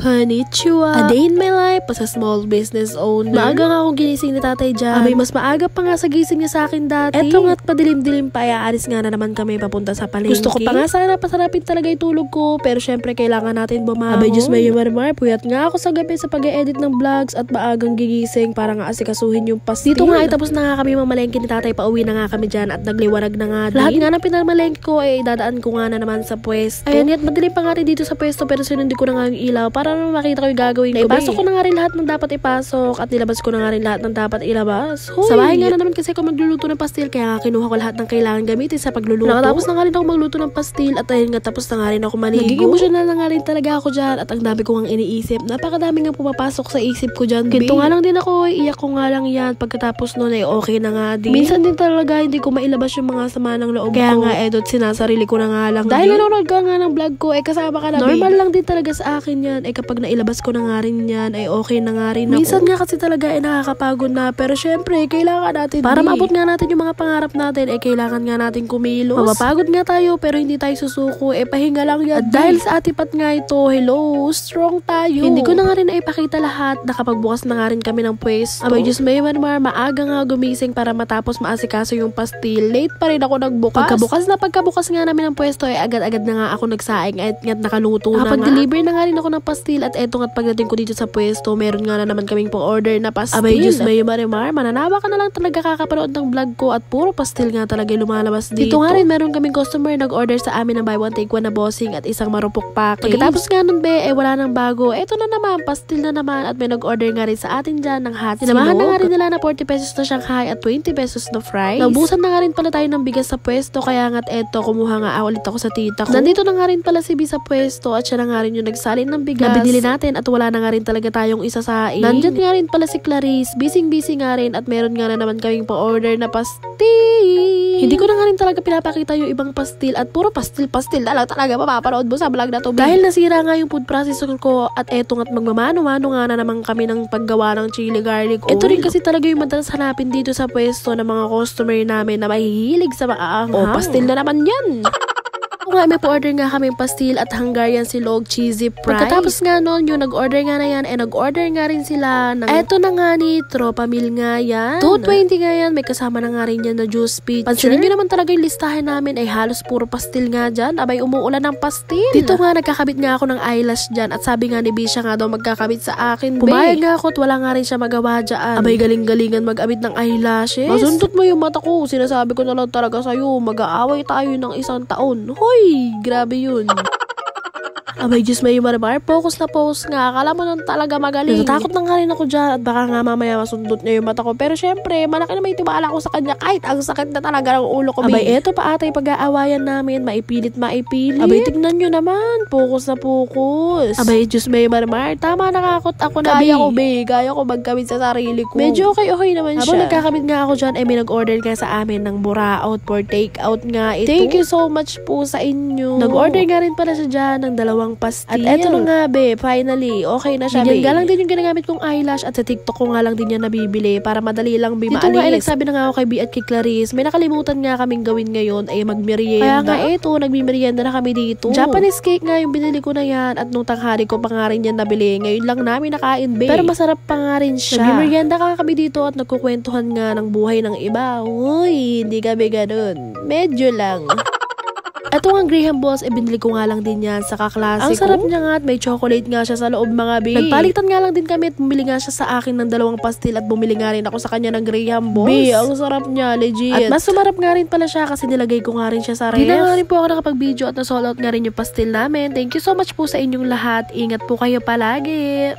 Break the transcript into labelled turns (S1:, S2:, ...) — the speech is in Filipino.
S1: Konnichiwa. A day in my life as a small business owner. Maaga nga akong ginising ni tatay dyan. Abay, mas maaga pa nga sa gising niya sa akin dati. Eto nga't padilim-dilim pa, aalis nga na naman kami papunta sa palengke. Gusto ko pa nga sana pasarapin talaga yung tulog ko, pero syempre kailangan natin bumangon. Abay, Diyos may marmar, puyat nga ako sa gabi sa pag-e-edit ng vlogs at maagang gigising para nga asikasuhin yung pastil. Dito nga ay tapos na nga kami mamalengke ni tatay, pauwi na nga kami dyan at nagliwanag na nga din. Lahat nga ng pinamalengke ko ay dadaan ko nga na naman sa pwesto. Ayan, yat madilim pa nga rin dito sa pwesto, pero sinundi ko na nga yung ilaw para naman makita ko yung gagawin ko. Ipasok ko na nga rin lahat ng dapat ipasok at nilabas ko na nga rin lahat ng dapat ilabas. Hoy! Sa bahay nga na naman kasi ako magluluto ng pastil, kaya nga kinuha ko lahat ng kailangan gamitin sa pagluluto. Nakatapos na nga rin ako magluto ng pastil at ayun nga tapos na nga rin ako maligo. Naging emotional na nga rin talaga ako dyan at ang dami ko nga iniisip. Napakadami nga pumapasok sa isip ko dyan. Kinto nga lang din ako, iyak ko nga lang yan. Pagkatapos nun ay okay na nga din. Minsan din talaga hindi ko mailabas yung mga sama ng loob kaya ko. Kaya nga edot sinasarili ko na nga lang. Dahil nanonood ka nga ng vlog ko, kasama ka na. Normal lang din talaga sa akin yan. Kapag nailabas ko na nga rin yan, ay okay na nga rin ako. Minsan nga kasi talaga nakakapagod na, pero syempre kailangan natin para maabot nga natin yung mga pangarap natin, kailangan nga natin kumilos. Mapapagod nga tayo pero hindi tayo susuko, pahinga lang yan. At dahil sa atipat nga ito, hello, strong tayo. Hindi ko na nga rin naipakita lahat, nakapagbukas na nga rin kami ng pwesto. Abay, Diyos may marmar, maaga nga gumising para matapos maasikaso yung pastil. Late pa rin ako nagbukas. Pagkabukas nga namin ng pwesto, agad-agad na nga ako nagsaing at nakaluto na nga. Pag-deliver na nga rin ako ng pastil at eto nga't pagdating ko dito sa pwesto, meron nga na naman kaming pang-order na pastil. Abay, Diyos may marmar, mananawa ka na lang talaga kakapanood ng vlog ko at puro pastil nga talaga lumalabas dito. Dito nga rin meron kaming customer nag-order sa amin ng buy one take one na bossing at isang marupok package. Pagkatapos nga nun wala nang bago. Eto na naman, pastil na naman at may nag-order nga rin sa atin dyan ng hot silog. Sinamahan na nga rin nila na 40 pesos na Shanghai at 20 pesos na fries. Naubusan na nga rin pala tayo ng bigas sa pwesto, kaya nga't eto, kumuha nga ulit ako sa tita ko. Nandito na nga rin pala si B sa pwesto at siya na nga rin yung nagsalin ng bigas na binili natin at wala na nga rin talaga tayong isasain. Nandyan nga rin pala si Clarice, busy nga rin at meron nga na naman kaming pa-order na pastil. Hindi ko na nga rin talaga pinapakita yung ibang pastil at puro pastil na lang talaga mapapanood mo sa vlog na to. Dahil nasira nga yung food processor ko at eto nga't magmamano-mano nga na naman kami ng paggawa ng chili garlic oil. Ito rin kasi talaga yung madalas hanapin dito sa pwesto ng mga customer namin na mahihilig sa maaanghang. Pastil na naman yan. Nga, may pa-order nga kami pastil at Hungarian silog cheesy fries. Pagkatapos nga nun, yung nag-order nga na yan, nag-order nga rin sila ng eto na nga ni Tropa Meal nga yan. 220 nga yan, may kasama na nga rin yan na juice pitcher. Pansinin nyo naman talaga yung listahan namin ay halos puro pastil nga dyan. Abay, umuulan ng pastil. Dito nga, nagkakabit nga ako ng eyelash dyan at sabi nga ni Bisha nga daw magkakabit sa akin. Pumayag nga ako at wala nga rin siya magawa dyan. Abay, galing-galingan mag-abit ng eyelashes. Masundot mo yung mata ko. Sinasabi ko na lang talaga sa'yo, mag-aaway tayo ng 1 taon. Hoy! Grabe yun. Abay, Diyos may marmar, focus na focus nga. Akala mo nun talaga magaling. Natatakot na nga rin ako dyan at baka nga mamaya masundot niya yung mata ko. Pero syempre, malaki na may tiwala ko sa kanya kahit ang sakit na talaga ng ulo ko. Abay, eto pa atay pag-aawayan namin, maipilit. Abay, tignan nyo naman, focus na focus. Abay, Diyos may marmar, tama nakakot ako na gaya ko magkamit sa sarili ko. Medyo okay naman siya. Habang nagkakamit nga ako dyan, may nag-order nga sa amin ng buraot for take out nga ito. Thank you so much po sa inyo. Nag-order nga rin pala siya dyan ng 2 pastil. At eto na nga finally, okay na siya Ganyan lang din yung ginagamit kong eyelash at sa TikTok ko nga lang din yan nabibili para madali lang maalis. Dito nga nagsabi na nga ako kay B at kay Clarice, may nakalimutan nga kaming gawin ngayon ay magmerienda. Kaya nga eto, nagmimerienda na kami dito. Japanese cake nga yung binili ko na yan at nung tanghali ko pa nga rin yan nabili. Ngayon lang namin nakain pero masarap pa nga rin siya. Nagmimerienda ka kami dito at nagkukwentuhan nga ng buhay ng iba. Uy, hindi kami ganun. Medyo lang. Ito nga Graham Balls, binili ko nga lang din yan sa kaklase ko. Ang sarap niya nga at may chocolate nga siya sa loob mga B. Nagpalitan nga lang din kami at bumili nga siya sa akin ng 2 pastil at bumili nga rin ako sa kanya ng Graham Balls. B, ang sarap niya, legit. At mas sumarap nga rin pala siya kasi nilagay ko nga rin siya sa ref. Di na nga rin po ako nakapag-video at na-sold out nga rin yung pastil namin. Thank you so much po sa inyong lahat. Ingat po kayo palagi.